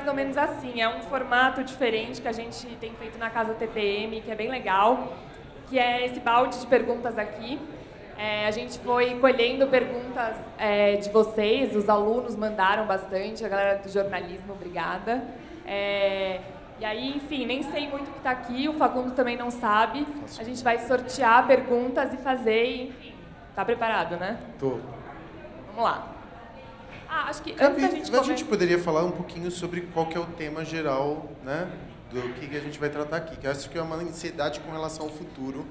ou menos assim. É um formato diferente que a gente tem feito na Casa TPM, que é bem legal, que é esse balde de perguntas aqui. A gente foi colhendo perguntas de vocês, os alunos mandaram bastante, a galera do jornalismo, obrigada. E aí, enfim, nem sei muito o que está aqui, o Facundo também não sabe. A gente vai sortear perguntas e fazer, enfim. Tá preparado, né? Tô. Vamos lá. Acho que antes da gente A gente poderia falar um pouquinho sobre qual que é o tema geral, né, do que a gente vai tratar aqui. Que eu acho que é uma ansiedade com relação ao futuro,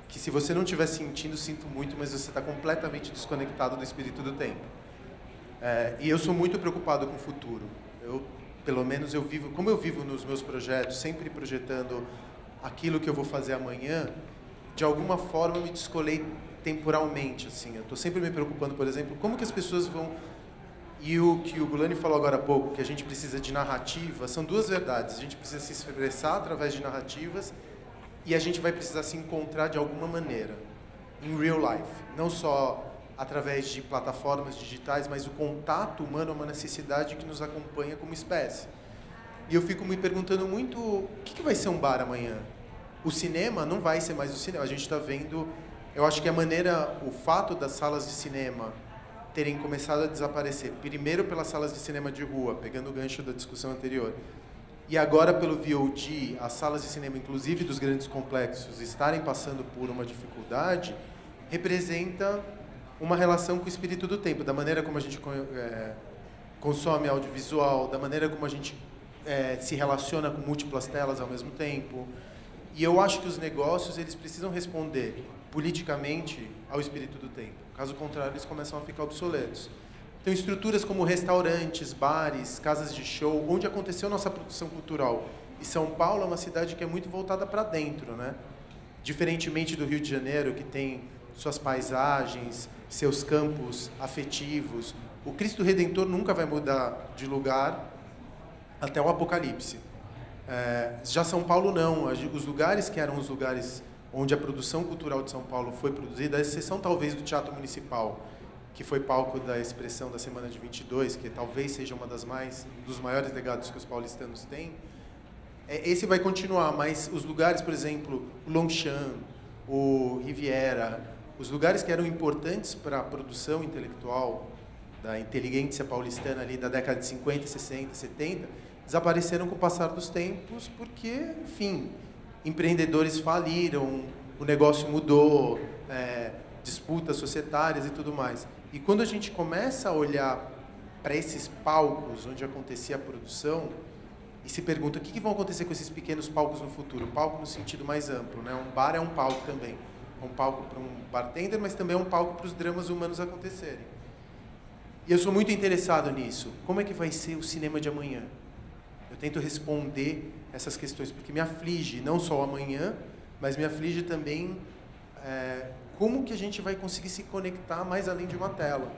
que se você não estiver sentindo, sinto muito, mas você está completamente desconectado do espírito do tempo. E eu sou muito preocupado com o futuro. Pelo menos eu vivo, como eu vivo nos meus projetos, sempre projetando aquilo que eu vou fazer amanhã, de alguma forma eu me descolei temporalmente, assim. Eu estou sempre me preocupando, por exemplo, como que as pessoas vão... E o que o Gulani falou agora há pouco, que a gente precisa de narrativa, são duas verdades. A gente precisa se expressar através de narrativas e a gente vai precisar se encontrar de alguma maneira, em real life. Não só através de plataformas digitais, mas o contato humano é uma necessidade que nos acompanha como espécie. E eu fico me perguntando muito, o que vai ser um bar amanhã? O cinema não vai ser mais o cinema. A gente está vendo... Eu acho que o fato das salas de cinema terem começado a desaparecer, primeiro pelas salas de cinema de rua, pegando o gancho da discussão anterior, e agora pelo VOD, as salas de cinema, inclusive dos grandes complexos, estarem passando por uma dificuldade, representa uma relação com o espírito do tempo, da maneira como a gente consome audiovisual, da maneira como a gente se relaciona com múltiplas telas ao mesmo tempo. E eu acho que os negócios eles precisam responder politicamente ao espírito do tempo. Caso contrário, eles começam a ficar obsoletos. Então, estruturas como restaurantes, bares, casas de show, onde aconteceu nossa produção cultural. E São Paulo é uma cidade que é muito voltada para dentro, né? Diferentemente do Rio de Janeiro, que tem suas paisagens, seus campos afetivos. O Cristo Redentor nunca vai mudar de lugar até o Apocalipse. Já São Paulo não. Os lugares que eram os lugares onde a produção cultural de São Paulo foi produzida, à exceção talvez do Teatro Municipal, que foi palco da Expressão da Semana de 22, que talvez seja uma dos maiores legados que os paulistanos têm, esse vai continuar, mas os lugares, por exemplo, o Longchamp, o Riviera, os lugares que eram importantes para a produção intelectual da inteligência paulistana ali da década de 50, 60, 70, desapareceram com o passar dos tempos porque, enfim, empreendedores faliram, o negócio mudou, disputas societárias e tudo mais. E quando a gente começa a olhar para esses palcos onde acontecia a produção e se pergunta o que vão acontecer com esses pequenos palcos no futuro, palco no sentido mais amplo, né? Um bar é um palco também, um palco para um bartender, mas também é um palco para os dramas humanos acontecerem. E eu sou muito interessado nisso. Como é que vai ser o cinema de amanhã? Eu tento responder essas questões, porque me aflige não só o amanhã, mas me aflige também como que a gente vai conseguir se conectar mais além de uma tela.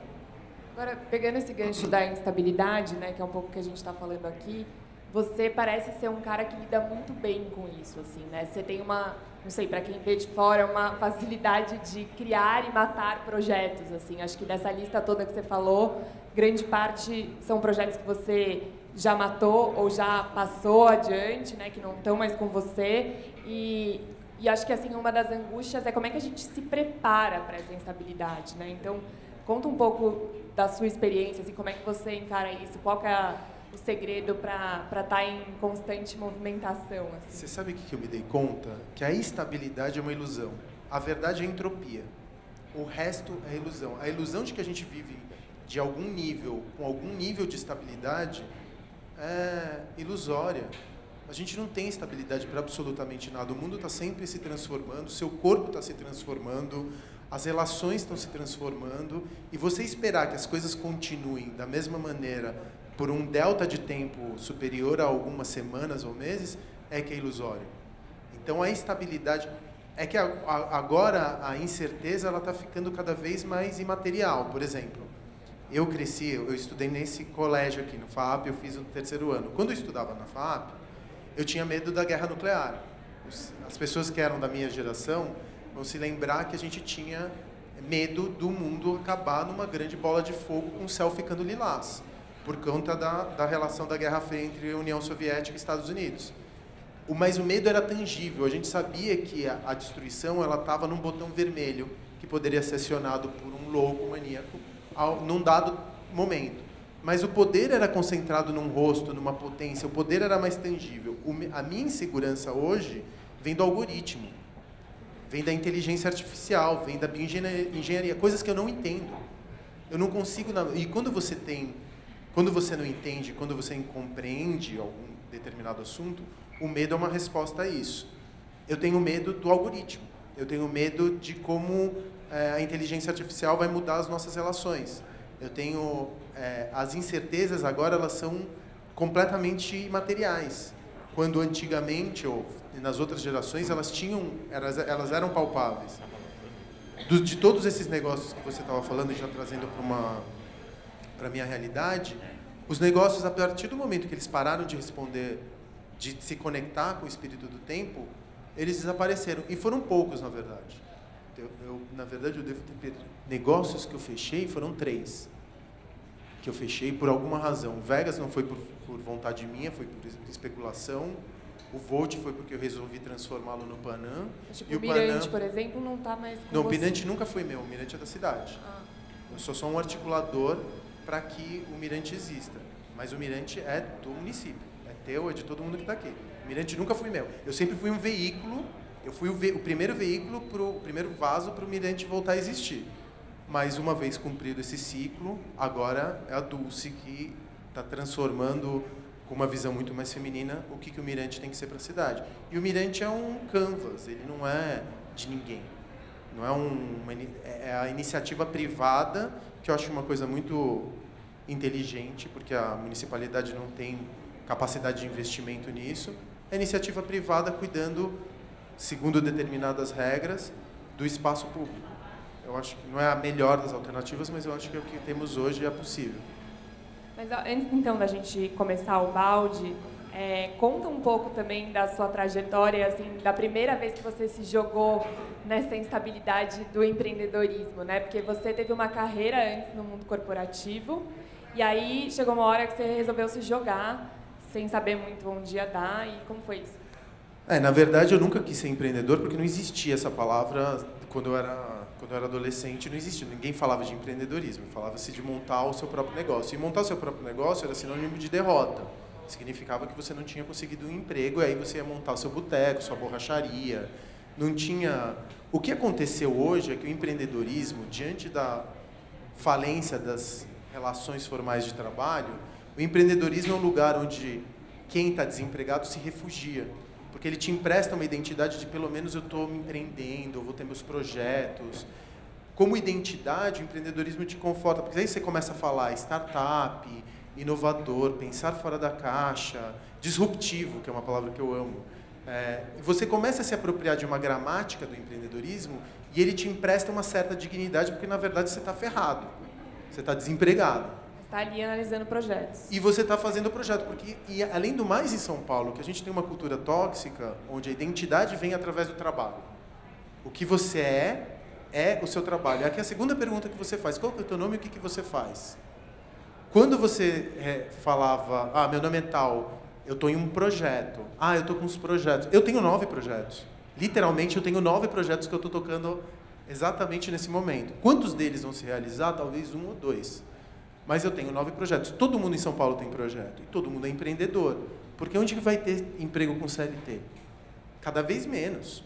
Agora, pegando esse gancho da instabilidade, né, que é um pouco o que a gente está falando aqui, você parece ser um cara que lida muito bem com isso, assim, né? Você tem uma, não sei, para quem vê de fora, uma facilidade de criar e matar projetos, assim. Acho que dessa lista toda que você falou, grande parte são projetos que você já matou ou já passou adiante, né, que não estão mais com você. E acho que assim uma das angústias é como é que a gente se prepara para essa instabilidade, né? Então, conta um pouco da sua experiência, assim, como é que você encara isso? Qual que é o segredo para estar em constante movimentação? Assim? Você sabe o que eu me dei conta? Que a estabilidade é uma ilusão. A verdade é a entropia. O resto é ilusão. A ilusão de que a gente vive de algum nível, com algum nível de estabilidade, é ilusória. A gente não tem estabilidade para absolutamente nada. O mundo está sempre se transformando, o seu corpo está se transformando, as relações estão se transformando, e você esperar que as coisas continuem da mesma maneira por um delta de tempo superior a algumas semanas ou meses, é que é ilusório. Então, a estabilidade... É que agora a incerteza está ficando cada vez mais imaterial. Por exemplo, eu estudei nesse colégio aqui, no FAAP, eu fiz o 3º ano. Quando eu estudava na FAAP, eu tinha medo da guerra nuclear. As pessoas que eram da minha geração vão se lembrar que a gente tinha medo do mundo acabar numa grande bola de fogo com o céu ficando lilás. por conta da relação da Guerra Fria entre a União Soviética e Estados Unidos. Mas o medo era tangível, a gente sabia que a destruição estava num botão vermelho, que poderia ser acionado por um louco maníaco num dado momento. Mas o poder era concentrado num rosto, numa potência, o poder era mais tangível. A minha insegurança hoje vem do algoritmo, vem da inteligência artificial, vem da bioengenharia, coisas que eu não entendo. Eu não consigo... E quando você não entende, quando você compreende algum determinado assunto, o medo é uma resposta a isso. Eu tenho medo do algoritmo, eu tenho medo de como a inteligência artificial vai mudar as nossas relações. Eu tenho... as incertezas agora, elas são completamente materiais. Quando antigamente, ou nas outras gerações, elas eram palpáveis. De todos esses negócios que você estava falando, já trazendo para a minha realidade, os negócios, a partir do momento que eles pararam de responder, de se conectar com o espírito do tempo, eles desapareceram. E foram poucos, na verdade. Na verdade, eu devo ter negócios que eu fechei, foram 3. Que eu fechei por alguma razão. O Vegas não foi por vontade minha, foi por especulação. O Volt foi porque eu resolvi transformá-lo no Panam. Tipo, e o Mirante, por exemplo, não está mais com Não, você. o Mirante nunca foi meu, o Mirante é da cidade. Eu sou só um articulador para que o Mirante exista. Mas o Mirante é do município, é teu, é de todo mundo que está aqui. O Mirante nunca foi meu. Eu sempre fui um veículo, eu fui o primeiro veículo, o primeiro vaso para o Mirante voltar a existir. Mas uma vez cumprido esse ciclo, agora é a Dulce que está transformando com uma visão muito mais feminina o que o Mirante tem que ser para a cidade. E o Mirante é um canvas, ele não é de ninguém. Não é a iniciativa privada, que eu acho uma coisa muito inteligente, porque a municipalidade não tem capacidade de investimento nisso. É a iniciativa privada cuidando, segundo determinadas regras, do espaço público. Eu acho que não é a melhor das alternativas, mas eu acho que o que temos hoje é possível. Mas antes, então, da gente começar o balde, conta um pouco também da sua trajetória, assim, da primeira vez que você se jogou nessa instabilidade do empreendedorismo, né? Porque você teve uma carreira antes no mundo corporativo, e aí chegou uma hora que você resolveu se jogar, sem saber muito onde ia dar, e como foi isso? Na verdade, eu nunca quis ser empreendedor, porque não existia essa palavra quando eu era adolescente, não existia. Ninguém falava de empreendedorismo, falava-se de montar o seu próprio negócio. E montar o seu próprio negócio era sinônimo de derrota. Significava que você não tinha conseguido um emprego, e aí você ia montar o seu boteco, sua borracharia. Não tinha... O que aconteceu hoje é que o empreendedorismo, diante da falência das relações formais de trabalho, o empreendedorismo é um lugar onde quem está desempregado se refugia. Porque ele te empresta uma identidade de, pelo menos, eu estou me empreendendo, eu vou ter meus projetos. Como identidade, o empreendedorismo te conforta, porque aí você começa a falar startup, inovador, pensar fora da caixa, disruptivo, que é uma palavra que eu amo. Você começa a se apropriar de uma gramática do empreendedorismo e ele te empresta uma certa dignidade, porque, na verdade, você está ferrado, você está desempregado. Está ali analisando projetos. E você está fazendo o projeto, porque, e além do mais, em São Paulo, que a gente tem uma cultura tóxica, onde a identidade vem através do trabalho. O que você é o seu trabalho. Aqui é a segunda pergunta que você faz. Qual é o teu nome e o que você faz? Quando você falava, meu nome é tal, eu estou em um projeto. Eu estou com uns projetos. Eu tenho 9 projetos. Literalmente, eu tenho 9 projetos que eu estou tocando exatamente nesse momento. Quantos deles vão se realizar? Talvez 1 ou 2. Mas eu tenho 9 projetos. Todo mundo em São Paulo tem projeto. E todo mundo é empreendedor. Porque onde que vai ter emprego com CLT? Cada vez menos.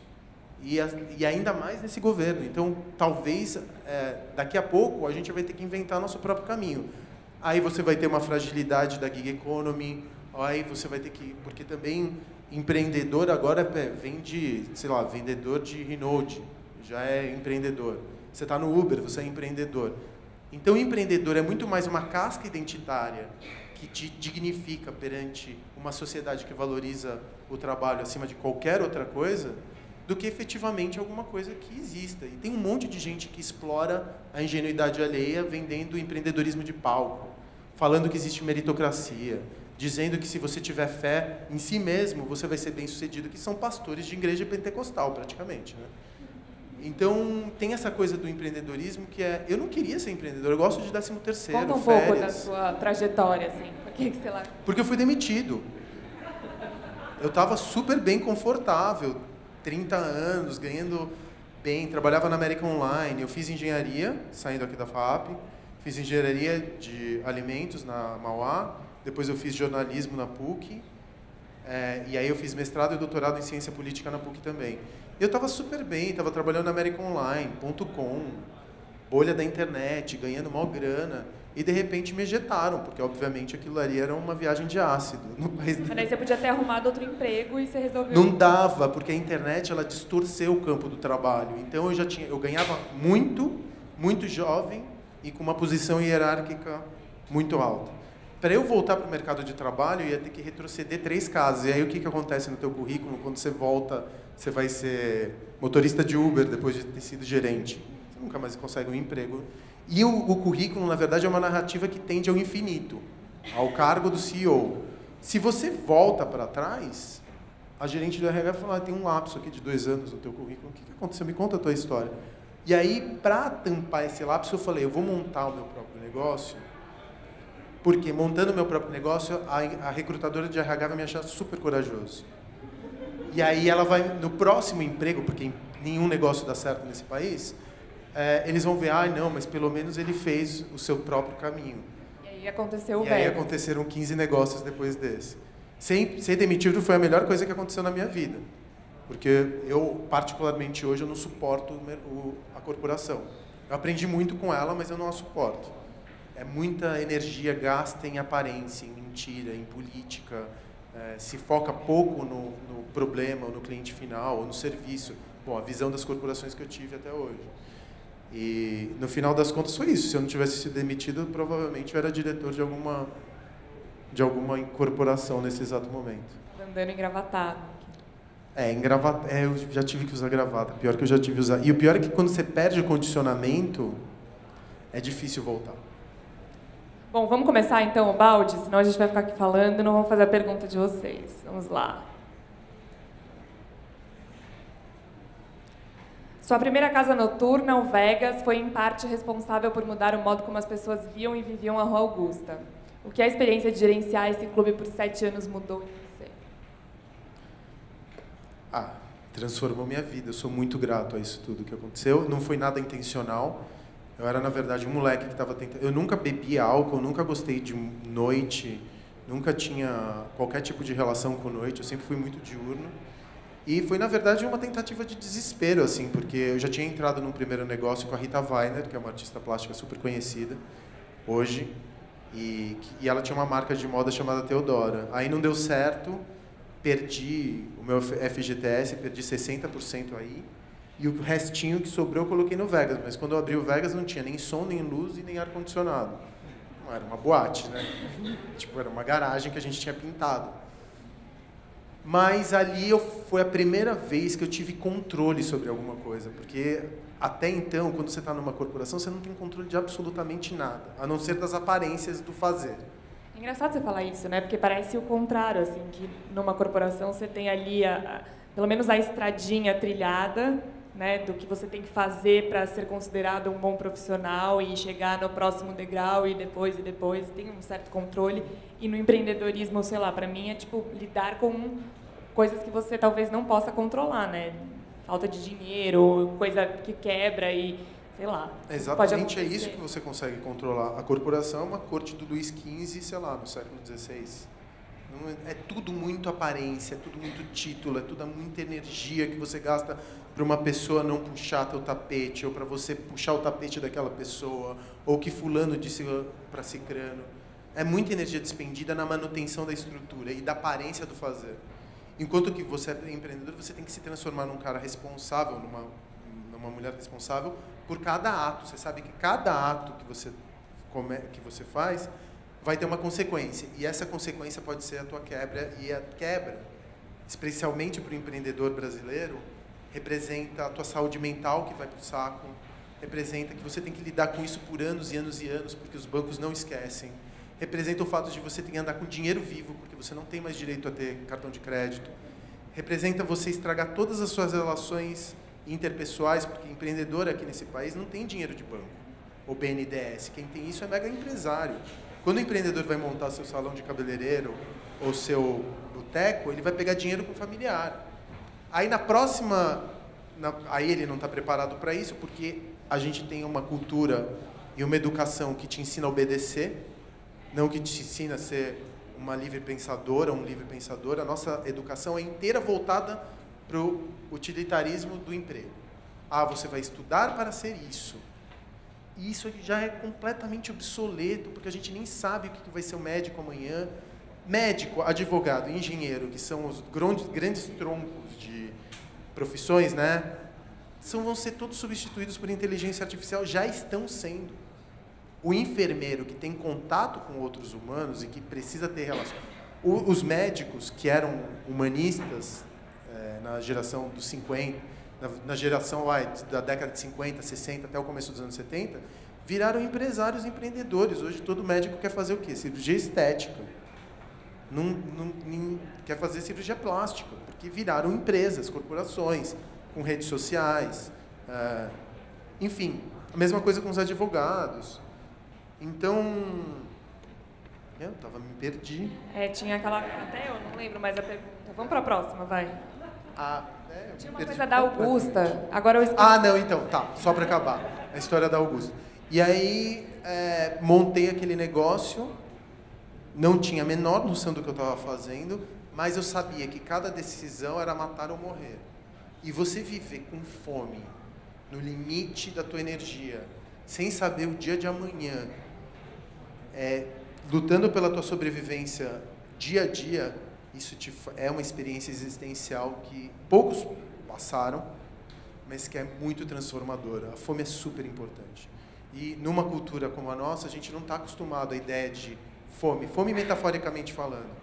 E ainda mais nesse governo. Então, talvez, daqui a pouco, a gente vai ter que inventar nosso próprio caminho. Aí você vai ter uma fragilidade da gig economy. Aí você vai ter que... Porque também, empreendedor agora vem de, sei lá, vendedor de Renault. Já é empreendedor. Você está no Uber, você é empreendedor. Então, o empreendedor é muito mais uma casca identitária que te dignifica perante uma sociedade que valoriza o trabalho acima de qualquer outra coisa, do que efetivamente alguma coisa que exista. E tem um monte de gente que explora a ingenuidade alheia vendendo empreendedorismo de palco, falando que existe meritocracia, dizendo que se você tiver fé em si mesmo, você vai ser bem-sucedido, que são pastores de igreja pentecostal, praticamente, né? Então, tem essa coisa do empreendedorismo que é... Eu não queria ser empreendedor, eu gosto de 13º, Conta um férias. pouco da sua trajetória, assim. Por que você lá... Porque eu fui demitido. Eu estava super bem confortável, 30 anos, ganhando bem, trabalhava na América Online, eu fiz engenharia, saindo aqui da FAP, fiz engenharia de alimentos na Mauá, depois eu fiz jornalismo na PUC, e aí eu fiz mestrado e doutorado em ciência política na PUC também. Eu estava super bem, estava trabalhando na América Online, .com, bolha da internet, ganhando maior grana, e de repente me ejetaram, porque obviamente aquilo ali era uma viagem de ácido no país. Mas aí você podia ter arrumado outro emprego e você resolveu... Não dava, porque a internet ela distorceu o campo do trabalho. Então eu ganhava muito jovem e com uma posição hierárquica muito alta. Para eu voltar para o mercado de trabalho, eu ia ter que retroceder 3 casas. E aí o que acontece no teu currículo? Quando você volta, você vai ser motorista de Uber depois de ter sido gerente. Você nunca mais consegue um emprego. E o currículo, na verdade, é uma narrativa que tende ao infinito, ao cargo do CEO. Se você volta para trás, a gerente do RH vai falar, tem um lapso aqui de 2 anos no teu currículo, o que aconteceu? Me conta a tua história. E aí, para tampar esse lapso, eu falei, eu vou montar o meu próprio negócio, porque montando o meu próprio negócio, a recrutadora de RH vai me achar super corajoso. E aí ela vai, no próximo emprego, porque nenhum negócio dá certo nesse país, eles vão ver, não, mas pelo menos ele fez o seu próprio caminho. E aí aconteceu o Vegas. E aí aconteceram 15 negócios depois desse. Ser demitido foi a melhor coisa que aconteceu na minha vida. Porque eu, particularmente hoje, eu não suporto a corporação. Eu aprendi muito com ela, mas eu não a suporto. É muita energia gasta em aparência, em mentira, em política. Se foca pouco no problema, ou no cliente final, ou no serviço. Bom, a visão das corporações que eu tive até hoje. E, no final das contas, foi isso. Se eu não tivesse sido demitido, provavelmente eu era diretor de alguma incorporação nesse exato momento. Andando engravatado. Eu já tive que usar gravata. Pior que eu já tive que usar. E o pior é que quando você perde o condicionamento, é difícil voltar. Bom, vamos começar então o balde, senão a gente vai ficar aqui falando e não vamos fazer a pergunta de vocês. Vamos lá. Sua primeira casa noturna, o Vegas, foi em parte responsável por mudar o modo como as pessoas viam e viviam a Rua Augusta. O que a experiência de gerenciar esse clube por 7 anos mudou em você? Transformou minha vida. Eu sou muito grato a isso tudo que aconteceu. Não foi nada intencional. Eu era, na verdade, um moleque que estava tentando... Eu nunca bebi álcool, nunca gostei de noite, nunca tinha qualquer tipo de relação com noite. Eu sempre fui muito diurno. E foi, na verdade, uma tentativa de desespero, assim, porque eu já tinha entrado num primeiro negócio com a Rita Weiner, que é uma artista plástica super conhecida hoje, e ela tinha uma marca de moda chamada Teodora. Aí não deu certo, perdi o meu FGTS, perdi 60% aí, e o restinho que sobrou eu coloquei no Vegas. Mas quando eu abri o Vegas não tinha nem som, nem luz e nem ar-condicionado. Não era uma boate, né? Tipo, era uma garagem que a gente tinha pintado. Mas ali foi a primeira vez que eu tive controle sobre alguma coisa, porque até então, quando você está numa corporação, você não tem controle de absolutamente nada, a não ser das aparências do fazer. É engraçado você falar isso, né? Porque parece o contrário, assim, que numa corporação você tem ali pelo menos a estradinha trilhada, né, do que você tem que fazer para ser considerado um bom profissional e chegar no próximo degrau e depois, tem um certo controle. E no empreendedorismo, sei lá, para mim é tipo lidar com coisas que você talvez não possa controlar, né? Falta de dinheiro, coisa que quebra e, sei lá. Exatamente, é isso que você consegue controlar. A corporação é uma corte do Luís XV, sei lá, no século XVI. É tudo muito aparência, é tudo muito título, é tudo muita energia que você gasta para uma pessoa não puxar teu tapete, ou para você puxar o tapete daquela pessoa, ou que fulano disse para cicrano. É muita energia despendida na manutenção da estrutura e da aparência do fazer. Enquanto que você é empreendedor, você tem que se transformar num cara responsável, numa mulher responsável por cada ato. Você sabe que cada ato que você faz vai ter uma consequência. E essa consequência pode ser a tua quebra. E a quebra, especialmente para o empreendedor brasileiro, representa a tua saúde mental que vai para o saco, representa que você tem que lidar com isso por anos e anos e anos, porque os bancos não esquecem. Representa o fato de você ter que andar com dinheiro vivo, porque você não tem mais direito a ter cartão de crédito. Representa você estragar todas as suas relações interpessoais, porque empreendedor aqui nesse país não tem dinheiro de banco, ou BNDES. Quem tem isso é mega empresário. Quando o empreendedor vai montar seu salão de cabeleireiro ou seu boteco, ele vai pegar dinheiro com o familiar. Aí na próxima, aí ele não está preparado para isso, porque a gente tem uma cultura e uma educação que te ensina a obedecer, não que te ensina a ser uma livre pensadora, um livre pensador. A nossa educação é inteira voltada para o utilitarismo do emprego. Ah, você vai estudar para ser isso. E isso já é completamente obsoleto, porque a gente nem sabe o que vai ser o médico amanhã. Médico, advogado, engenheiro, que são os grandes troncos de profissões, né? Vão ser todos substituídos por inteligência artificial, já estão sendo. O enfermeiro, que tem contato com outros humanos e que precisa ter relação... Os médicos, que eram humanistas na geração dos 50, na geração da década de 50, 60 até o começo dos anos 70, viraram empresários, empreendedores. Hoje todo médico quer fazer o quê? Cirurgia estética. Não quer fazer cirurgia plástica, porque viraram empresas, corporações, com redes sociais. Enfim, a mesma coisa com os advogados. Então, eu me perdi. Tinha aquela... Até eu não lembro mais a pergunta. Vamos para a próxima, vai. Tinha uma coisa da Augusta, agora eu esqueci. Não, então, tá, só para acabar. A história da Augusta. E aí, montei aquele negócio, não tinha a menor noção do que eu estava fazendo, mas eu sabia que cada decisão era matar ou morrer. E você viver com fome, no limite da tua energia, sem saber o dia de amanhã, lutando pela tua sobrevivência dia a dia, isso é uma experiência existencial que poucos passaram, mas que é muito transformadora. A fome é super importante. E numa cultura como a nossa, a gente não está acostumado à ideia de fome metaforicamente falando.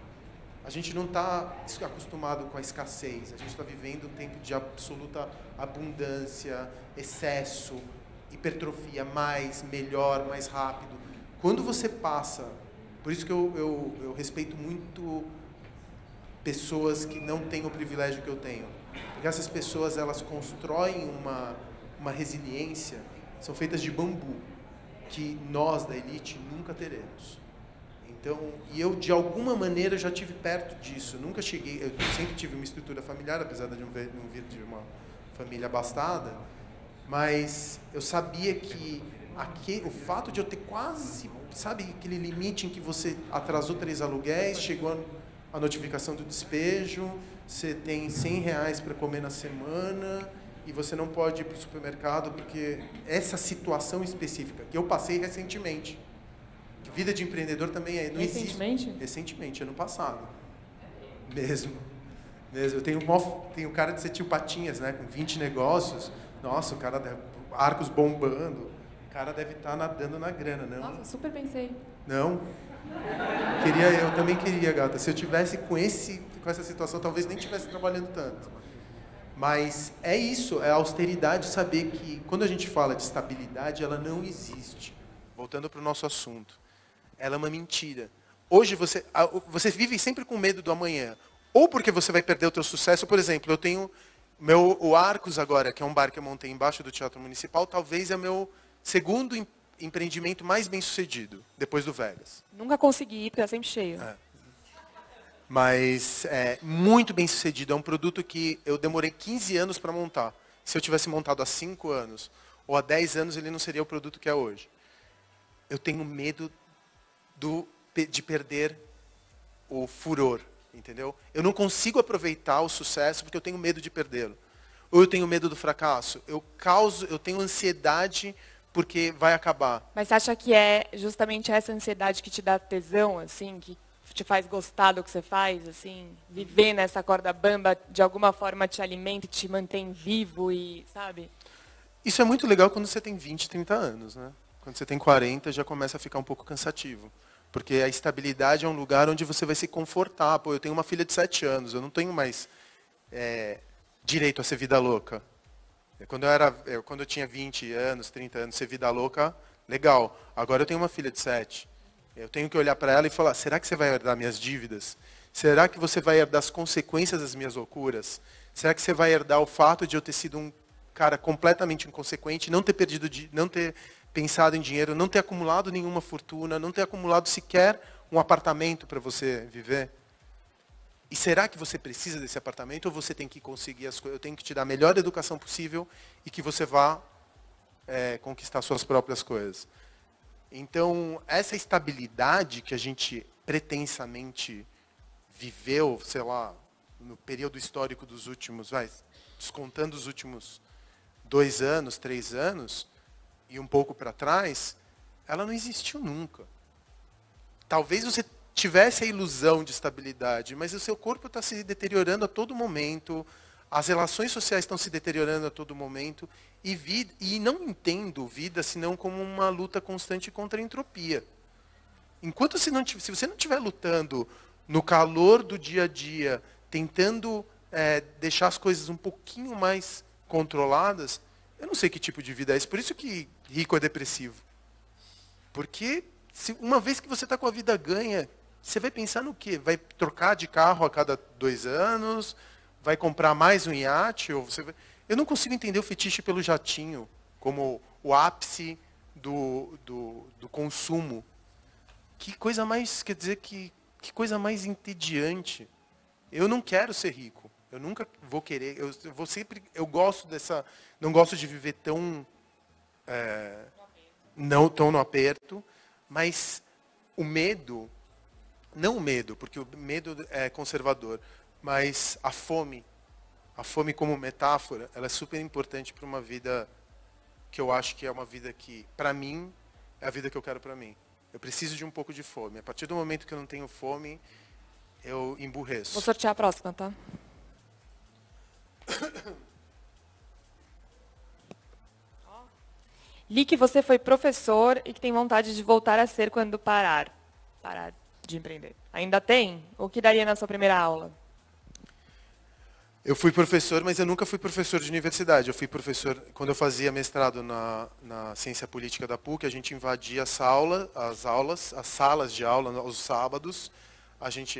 A gente não está acostumado com a escassez. A gente está vivendo um tempo de absoluta abundância, excesso, hipertrofia, mais, melhor, mais rápido. Quando você passa... Por isso que eu respeito muito pessoas que não têm o privilégio que eu tenho. Porque essas pessoas, elas constroem uma resiliência, são feitas de bambu, que nós, da elite, nunca teremos. Então, e eu, de alguma maneira, já tive perto disso. Nunca cheguei... Eu sempre tive uma estrutura familiar, apesar de não vir de uma família abastada, mas eu sabia que o fato de eu ter quase... Sabe aquele limite em que você atrasou 3 aluguéis, chegou a notificação do despejo, você tem R$100 para comer na semana e você não pode ir para o supermercado porque essa situação específica que eu passei recentemente. Que vida de empreendedor também não recentemente? Existe. Recentemente, ano passado. Mesmo. Eu tenho cara de ser tio Patinhas, né? Com 20 negócios. Nossa, o cara arcos bombando. O cara deve estar nadando na grana, não? Nossa, super pensei. Não? Eu também queria, gata. Se eu tivesse com essa situação, talvez nem estivesse trabalhando tanto. Mas é isso, é a austeridade, saber que quando a gente fala de estabilidade, ela não existe. Voltando para o nosso assunto. Ela é uma mentira. Hoje você vive sempre com medo do amanhã. Ou porque você vai perder o teu sucesso. Por exemplo, eu tenho o Arcos agora, que é um bar que eu montei embaixo do Teatro Municipal, talvez é o meu segundo empreendimento mais bem-sucedido, depois do Vegas. Nunca consegui ir, porque é sempre cheio. Mas é muito bem-sucedido. É um produto que eu demorei 15 anos para montar. Se eu tivesse montado há 5 anos ou há 10 anos, ele não seria o produto que é hoje. Eu tenho medo de perder o furor, entendeu? Eu não consigo aproveitar o sucesso porque eu tenho medo de perdê-lo. Ou eu tenho medo do fracasso. Eu tenho ansiedade porque vai acabar. Mas você acha que é justamente essa ansiedade que te dá tesão, assim, que te faz gostar do que você faz, assim, viver nessa corda bamba de alguma forma te alimenta, te mantém vivo e, sabe? Isso é muito legal quando você tem 20, 30 anos, né? Quando você tem 40, já começa a ficar um pouco cansativo. Porque a estabilidade é um lugar onde você vai se confortar. Pô, eu tenho uma filha de 7 anos, eu não tenho mais direito a ser vida louca. Quando eu tinha 20 anos, 30 anos, ser vida louca, legal. Agora eu tenho uma filha de 7. Eu tenho que olhar para ela e falar, será que você vai herdar minhas dívidas? Será que você vai herdar as consequências das minhas loucuras? Será que você vai herdar o fato de eu ter sido um cara completamente inconsequente, não ter não ter pensado em dinheiro, não ter acumulado nenhuma fortuna, não ter acumulado sequer um apartamento para você viver? E será que você precisa desse apartamento ou você tem que conseguir as coisas? Eu tenho que te dar a melhor educação possível e que você vá conquistar suas próprias coisas. Então, essa estabilidade que a gente pretensamente viveu, sei lá, no período histórico dos últimos, descontando os últimos 2 anos, 3 anos, e um pouco para trás, ela não existiu nunca. Talvez você tivesse a ilusão de estabilidade, mas o seu corpo está se deteriorando a todo momento, as relações sociais estão se deteriorando a todo momento, e não entendo vida senão como uma luta constante contra a entropia. Enquanto se você não estiver lutando no calor do dia a dia, tentando deixar as coisas um pouquinho mais controladas, eu não sei que tipo de vida é esse. Por isso que rico é depressivo. Porque uma vez que você está com a vida ganha, você vai pensar no quê? Vai trocar de carro a cada 2 anos? Vai comprar mais um iate? Eu não consigo entender o fetiche pelo jatinho como o ápice do consumo. Que coisa mais, quer dizer, que coisa mais entediante. Eu não quero ser rico. Eu nunca vou querer. Eu gosto não gosto de viver não tão no aperto, mas o medo, não o medo, porque o medo é conservador, mas a fome como metáfora, ela é super importante para uma vida que eu acho que é uma vida que, para mim, é a vida que eu quero para mim. Eu preciso de um pouco de fome. A partir do momento que eu não tenho fome, eu emburreço. Vou sortear a próxima, tá? Li que você foi professor e que tem vontade de voltar a ser quando parar de empreender. Ainda tem? O que daria na sua primeira aula? Eu fui professor, mas eu nunca fui professor de universidade. Eu fui professor, quando eu fazia mestrado na ciência política da PUC, a gente invadia as salas de aula aos sábados.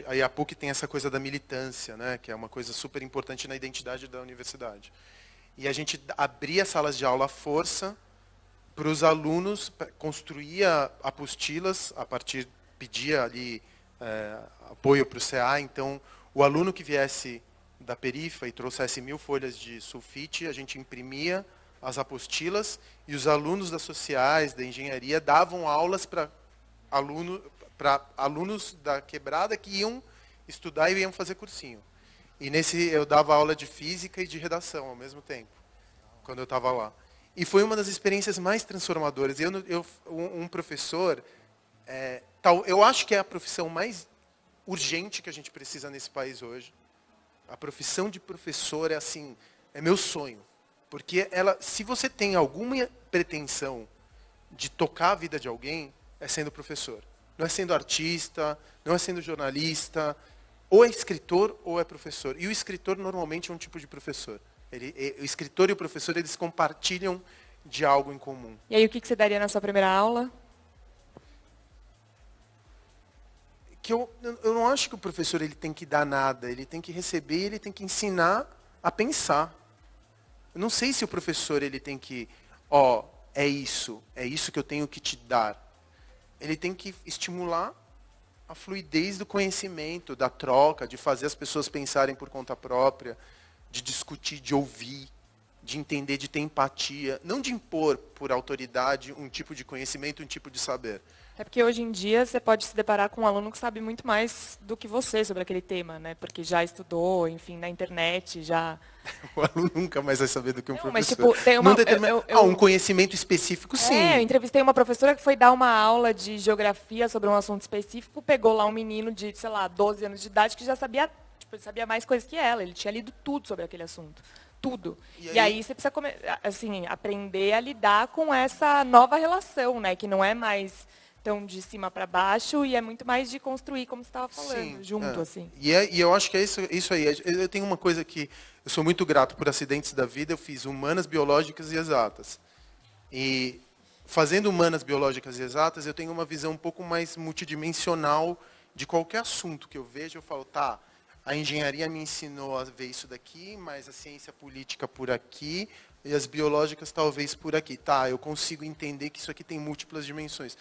Aí a PUC tem essa coisa da militância, né, que é uma coisa super importante na identidade da universidade. E a gente abria salas de aula à força para os alunos, construía apostilas, pedia ali apoio para o CA. Então, o aluno que viesse da perifa e trouxesse 1000 folhas de sulfite, a gente imprimia as apostilas e os alunos das sociais, da engenharia, davam aulas para alunos da quebrada que iam estudar e iam fazer cursinho. E eu dava aula de física e de redação ao mesmo tempo, quando eu estava lá. E foi uma das experiências mais transformadoras. Um professor, eu acho que é a profissão mais urgente que a gente precisa nesse país hoje. A profissão de professor é meu sonho. Porque se você tem alguma pretensão de tocar a vida de alguém, é sendo professor. Não é sendo artista, não é sendo jornalista, ou é escritor ou é professor. E o escritor normalmente é um tipo de professor. O escritor e o professor, eles compartilham de algo em comum. E aí, o que você daria na sua primeira aula? Eu não acho que o professor ele tem que dar nada. Ele tem que receber, ele tem que ensinar a pensar. Eu não sei se o professor ele tem que, é isso que eu tenho que te dar. Ele tem que estimular a fluidez do conhecimento, da troca, de fazer as pessoas pensarem por conta própria, de discutir, de ouvir, de entender, de ter empatia, não de impor por autoridade um tipo de conhecimento, um tipo de saber. É porque hoje em dia você pode se deparar com um aluno que sabe muito mais do que você sobre aquele tema, né? Porque já estudou, enfim, na internet, já... O aluno nunca mais vai saber do que um professor. Mas, tipo, tem uma... um conhecimento específico, sim. Eu entrevistei uma professora que foi dar uma aula de geografia sobre um assunto específico, pegou lá um menino de, 12 anos de idade que já sabia, sabia mais coisas que ela. Ele tinha lido tudo sobre aquele assunto. Tudo. E aí você precisa aprender a lidar com essa nova relação, né? Que não é mais tão de cima para baixo e é muito mais de construir, como você estava falando, junto. Assim. E eu acho que é isso aí. Eu tenho uma coisa que eu sou muito grato por acidentes da vida. Eu fiz humanas, biológicas e exatas. E fazendo humanas, biológicas e exatas, eu tenho uma visão um pouco mais multidimensional de qualquer assunto que eu vejo. Eu falo, a engenharia me ensinou a ver isso daqui, mas a ciência política por aqui, e as biológicas talvez por aqui. Tá, eu consigo entender que isso aqui tem múltiplas dimensões.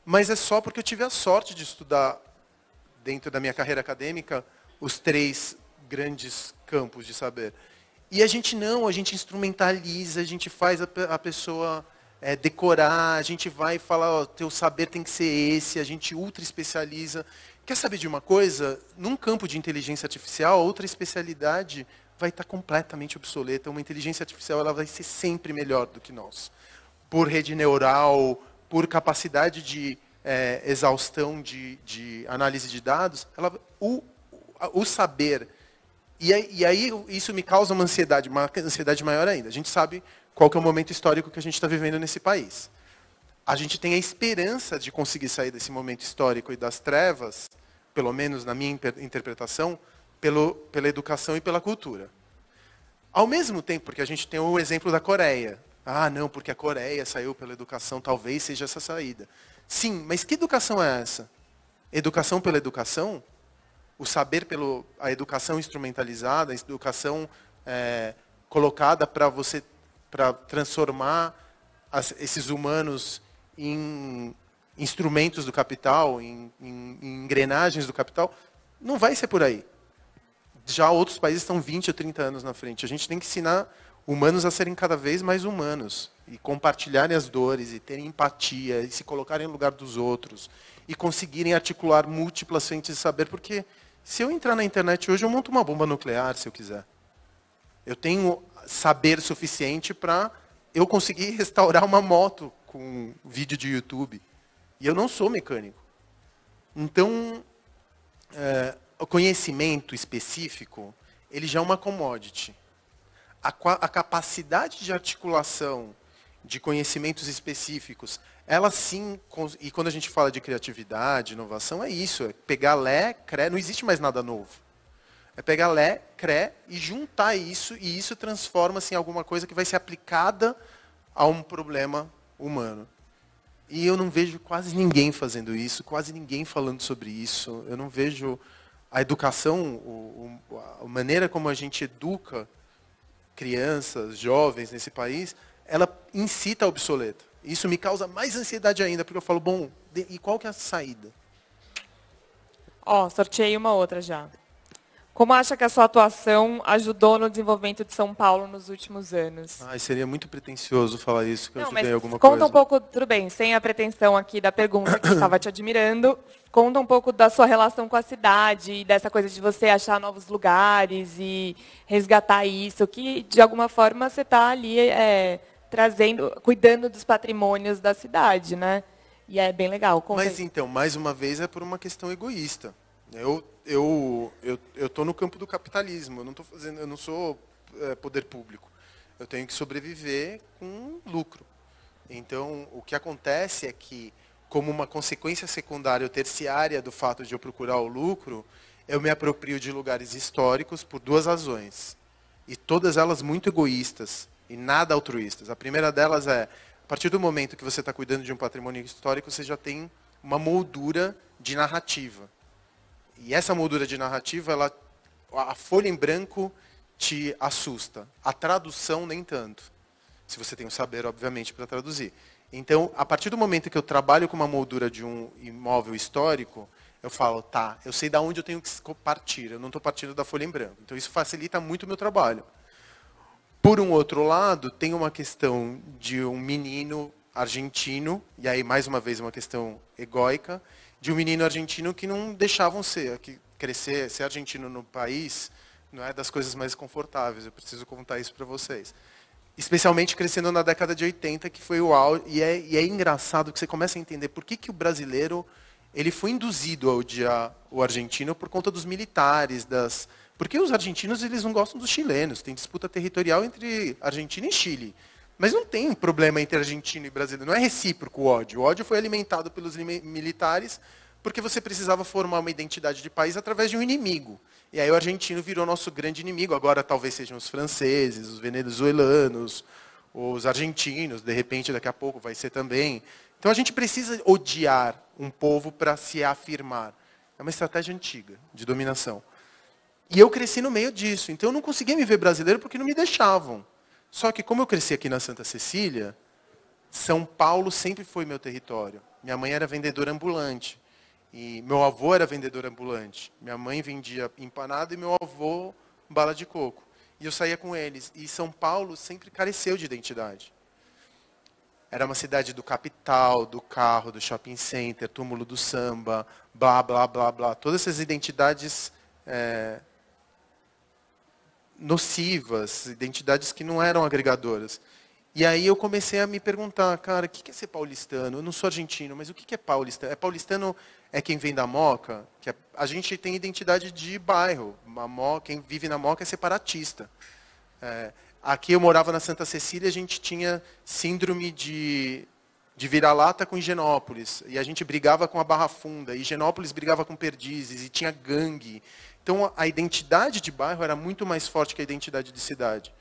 Mas é só porque eu tive a sorte de estudar, dentro da minha carreira acadêmica, os 3 grandes campos de saber. E a gente instrumentaliza, a gente faz a pessoa decorar, a gente vai falar, ó, teu saber tem que ser esse, a gente ultra especializa. Quer saber de uma coisa? Num campo de inteligência artificial, outra especialidade vai estar completamente obsoleta. Uma inteligência artificial ela vai ser sempre melhor do que nós. Por rede neural, por capacidade de exaustão de análise de dados, o saber. E aí isso me causa uma ansiedade maior ainda. A gente sabe qual que é o momento histórico que a gente está vivendo nesse país. A gente tem a esperança de conseguir sair desse momento histórico e das trevas, pelo menos na minha interpretação, pela educação e pela cultura. Ao mesmo tempo, porque a gente tem o exemplo da Coreia. Ah, não, porque a Coreia saiu pela educação, talvez seja essa saída. Sim, mas que educação é essa? Educação pela educação? O saber a educação instrumentalizada, a educação colocada para transformar esses humanos em instrumentos do capital, em engrenagens do capital, não vai ser por aí. Já outros países estão 20 ou 30 anos na frente. A gente tem que ensinar humanos a serem cada vez mais humanos, e compartilharem as dores, e terem empatia, e se colocarem no lugar dos outros, e conseguirem articular múltiplas frentes de saber, porque se eu entrar na internet hoje, eu monto uma bomba nuclear, se eu quiser. Eu tenho saber suficiente para eu conseguir restaurar uma moto com vídeo de YouTube. E eu não sou mecânico. Então, o conhecimento específico, ele já é uma commodity. A capacidade de articulação de conhecimentos específicos, ela sim, e quando a gente fala de criatividade, inovação, é isso, é pegar Lé, Cré, não existe mais nada novo. É pegar Lé, Cré e juntar isso, e isso transforma-se em alguma coisa que vai ser aplicada a um problema humano. E eu não vejo quase ninguém fazendo isso, quase ninguém falando sobre isso. Eu não vejo a educação, a maneira como a gente educa crianças, jovens nesse país, ela incita a obsoleta. Isso me causa mais ansiedade ainda, porque eu falo, bom, e qual que é a saída? Sorteei uma outra já. Como acha que a sua atuação ajudou no desenvolvimento de São Paulo nos últimos anos? Seria muito pretensioso falar isso, que eu ajudei alguma coisa. Conta um pouco, tudo bem, sem a pretensão aqui da pergunta, que eu estava te admirando. Conta um pouco da sua relação com a cidade, e dessa coisa de você achar novos lugares e resgatar isso, que de alguma forma você está ali cuidando dos patrimônios da cidade, né? E é bem legal. Conta Mas aí. então, mais uma vez, é por uma questão egoísta. Eu estou no campo do capitalismo, eu não sou poder público. Eu tenho que sobreviver com lucro. Então, o que acontece é que, como uma consequência secundária ou terciária do fato de eu procurar o lucro, eu me aproprio de lugares históricos por 2 razões. E todas elas muito egoístas e nada altruístas. A primeira delas é, a partir do momento que você está cuidando de um patrimônio histórico, você já tem uma moldura de narrativa. E essa moldura de narrativa, a folha em branco te assusta. A tradução, nem tanto. Se você tem o saber, obviamente, para traduzir. Então, a partir do momento que eu trabalho com uma moldura de um imóvel histórico, eu falo, tá, eu sei de onde eu tenho que partir, eu não estou partindo da folha em branco. Então, isso facilita muito o meu trabalho. Por um outro lado, tem uma questão de um menino argentino, e aí, mais uma vez, uma questão egóica, de um menino argentino que não deixavam ser argentino no país não é das coisas mais confortáveis. Eu preciso contar isso para vocês. Especialmente crescendo na década de 80, que foi o auge. E é engraçado que você começa a entender por que o brasileiro ele foi induzido a odiar o argentino por conta dos militares, porque os argentinos eles não gostam dos chilenos. Tem disputa territorial entre Argentina e Chile. Mas não tem problema entre argentino e brasileiro. Não é recíproco o ódio. O ódio foi alimentado pelos militares porque você precisava formar uma identidade de país através de um inimigo. E aí o argentino virou nosso grande inimigo. Agora talvez sejam os franceses, os venezuelanos, os argentinos. De repente, daqui a pouco, vai ser também. Então a gente precisa odiar um povo para se afirmar. É uma estratégia antiga de dominação. E eu cresci no meio disso. Então eu não conseguia me ver brasileiro porque não me deixavam. Só que como eu cresci aqui na Santa Cecília, São Paulo sempre foi meu território. Minha mãe era vendedora ambulante. E meu avô era vendedor ambulante. Minha mãe vendia empanada e meu avô bala de coco. E eu saía com eles. E São Paulo sempre careceu de identidade. Era uma cidade do capital, do carro, do shopping center, túmulo do samba, blá, blá, blá, blá. Todas essas identidades nocivas, identidades que não eram agregadoras. E aí eu comecei a me perguntar, cara, o que é ser paulistano? Eu não sou argentino, mas o que é paulistano? É paulistano é quem vem da Moca? A gente tem identidade de bairro. Quem vive na Moca é separatista. Aqui eu morava na Santa Cecília, a gente tinha síndrome de vira-lata com Higienópolis. E a gente brigava com a Barra Funda. E Higienópolis brigava com Perdizes. E tinha gangue. Então a identidade de bairro era muito mais forte que a identidade de cidade.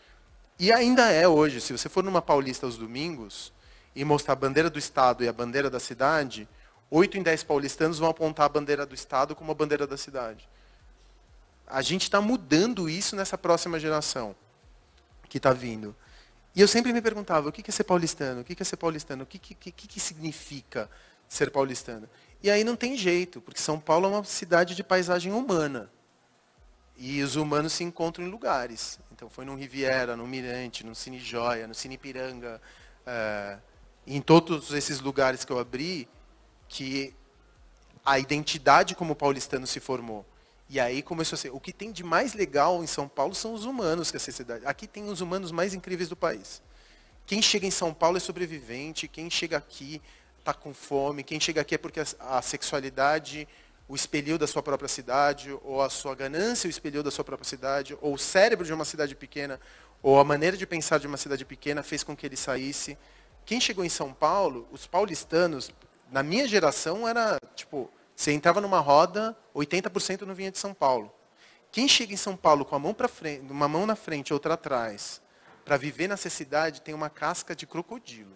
E ainda é hoje. Se você for numa Paulista aos domingos e mostrar a bandeira do Estado e a bandeira da cidade, 8 em 10 paulistanos vão apontar a bandeira do Estado como a bandeira da cidade. A gente está mudando isso nessa próxima geração que está vindo. E eu sempre me perguntava, o que é ser paulistano? O que é ser paulistano? O que significa ser paulistano? E aí não tem jeito, porque São Paulo é uma cidade de paisagem humana. E os humanos se encontram em lugares. Então foi no Riviera, no Mirante, no Cine Joia, no Cine Ipiranga. Em todos esses lugares que eu abri, que a identidade como paulistano se formou. E aí começou a ser, o que tem de mais legal em São Paulo são os humanos que essa cidade. Aqui tem os humanos mais incríveis do país. Quem chega em São Paulo é sobrevivente, quem chega aqui está com fome, quem chega aqui é porque a sexualidade o expeliu da sua própria cidade, ou a sua ganância o expeliu da sua própria cidade, ou o cérebro de uma cidade pequena, ou a maneira de pensar de uma cidade pequena fez com que ele saísse. Quem chegou em São Paulo, os paulistanos, na minha geração, era, tipo, você entrava numa roda, 80% não vinha de São Paulo. Quem chega em São Paulo com a mão para frente, uma mão na frente, outra atrás, para viver nessa cidade, tem uma casca de crocodilo.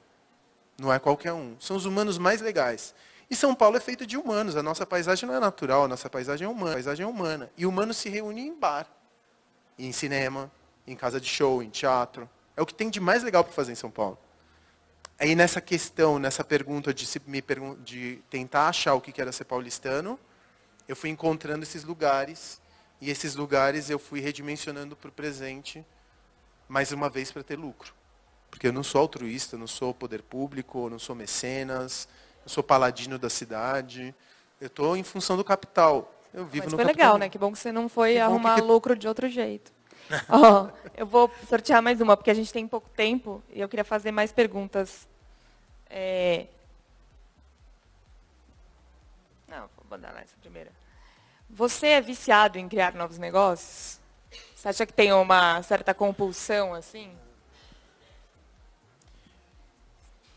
Não é qualquer um. São os humanos mais legais. E São Paulo é feito de humanos. A nossa paisagem não é natural, a nossa paisagem é humana. A paisagem é humana. E humanos se reúnem em bar, em cinema, em casa de show, em teatro. É o que tem de mais legal para fazer em São Paulo. Aí nessa questão, nessa pergunta de tentar achar o que era ser paulistano, eu fui encontrando esses lugares. E esses lugares eu fui redimensionando para o presente, mais uma vez para ter lucro. Porque eu não sou altruísta, não sou poder público, não sou mecenas, eu sou paladino da cidade. Eu estou em função do capital. Eu vivo Mas no foi capital. legal, né? Que bom que você não foi arrumar lucro de outro jeito. Eu vou sortear mais uma, porque a gente tem pouco tempo e eu queria fazer mais perguntas. Não, vou mandar essa primeira. Você é viciado em criar novos negócios? Você acha que tem uma certa compulsão, assim?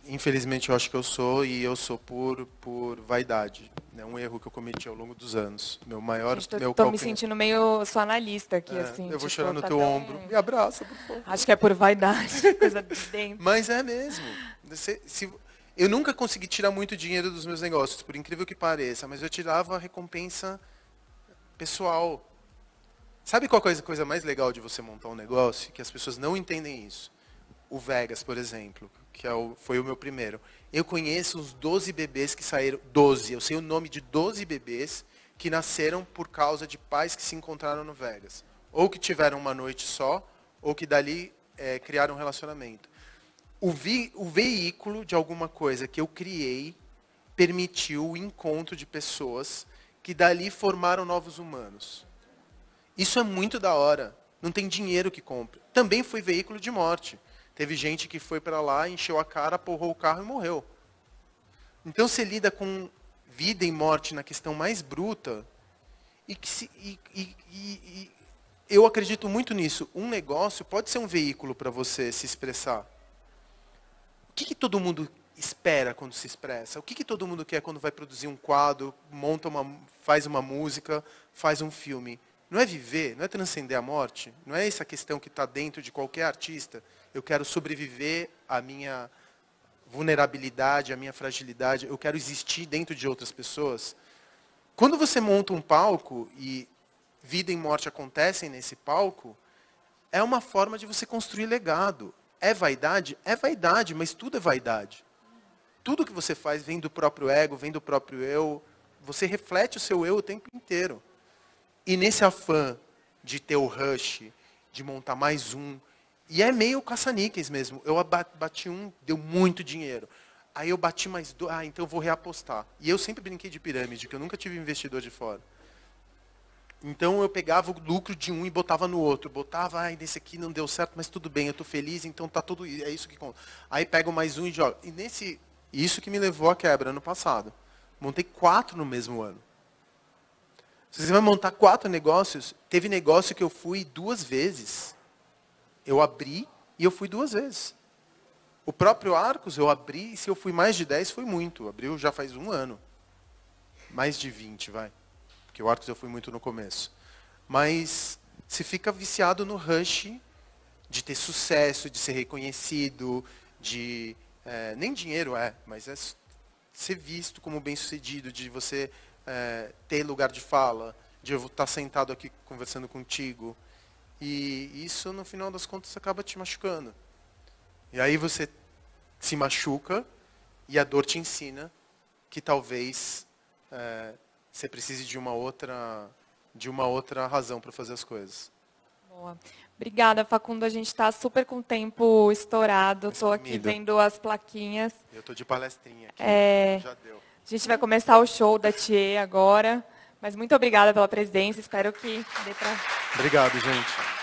Infelizmente, eu acho que eu sou, e eu sou por vaidade. É um erro que eu cometi ao longo dos anos. Meu maior... Estou me sentindo meio sou analista aqui, assim. Eu vou chorar no teu ombro. Me abraça, por favor. Acho que é por vaidade, coisa de dentro. Mas é mesmo. Eu nunca consegui tirar muito dinheiro dos meus negócios, por incrível que pareça, mas eu tirava a recompensa pessoal. Sabe qual é a coisa mais legal de você montar um negócio? Que as pessoas não entendem isso. O Vegas, por exemplo, que foi o meu primeiro. Eu conheço os 12 bebês que saíram... 12. Eu sei o nome de 12 bebês que nasceram por causa de pais que se encontraram no Vegas. Ou que tiveram uma noite só, ou que dali criaram um relacionamento. O veículo de alguma coisa que eu criei permitiu o encontro de pessoas que dali formaram novos humanos. Isso é muito da hora. Não tem dinheiro que compre. Também foi veículo de morte. Teve gente que foi para lá, encheu a cara, porrou o carro e morreu. Então você lida com vida e morte na questão mais bruta. E eu acredito muito nisso. Um negócio pode ser um veículo para você se expressar. O que todo mundo espera quando se expressa? O que todo mundo quer quando vai produzir um quadro, faz uma música, faz um filme? Não é viver, não é transcender a morte? Não é essa questão que está dentro de qualquer artista? Eu quero sobreviver à minha vulnerabilidade, à minha fragilidade. Eu quero existir dentro de outras pessoas. Quando você monta um palco e vida e morte acontecem nesse palco, é uma forma de você construir legado. É vaidade? É vaidade, mas tudo é vaidade. Tudo que você faz vem do próprio ego, vem do próprio eu. Você reflete o seu eu o tempo inteiro. E nesse afã de ter o rush, de montar mais um, e é meio caça-níqueis mesmo. Eu bati um, deu muito dinheiro. Aí eu bati mais dois, então eu vou reapostar. E eu sempre brinquei de pirâmide, que eu nunca tive investidor de fora. Então eu pegava o lucro de um e botava no outro. Botava, nesse aqui não deu certo, mas tudo bem, eu estou feliz, então tá tudo, é isso que conta. Aí pego mais um e jogo. E isso que me levou à quebra ano passado. Montei 4 no mesmo ano. Se você vai montar 4 negócios, teve negócio que eu fui 2 vezes. Eu abri e eu fui 2 vezes. O próprio Arcos eu abri, e se eu fui mais de 10, foi muito. Abriu já faz 1 ano. Mais de 20, vai. Porque o Arcos eu fui muito no começo. Mas se fica viciado no rush de ter sucesso, de ser reconhecido, de... nem dinheiro mas é ser visto como bem-sucedido, de você ter lugar de fala, de eu estar sentado aqui conversando contigo. E isso, no final das contas, acaba te machucando. E aí você se machuca e a dor te ensina que talvez você precise de uma outra razão para fazer as coisas. Boa. Obrigada, Facundo. A gente está super com o tempo estourado. Estou aqui vendo as plaquinhas. Eu estou de palestrinha aqui. Já deu. A gente vai começar o show da Thier agora. Mas muito obrigada pela presença. Espero que dê para... Obrigado, gente.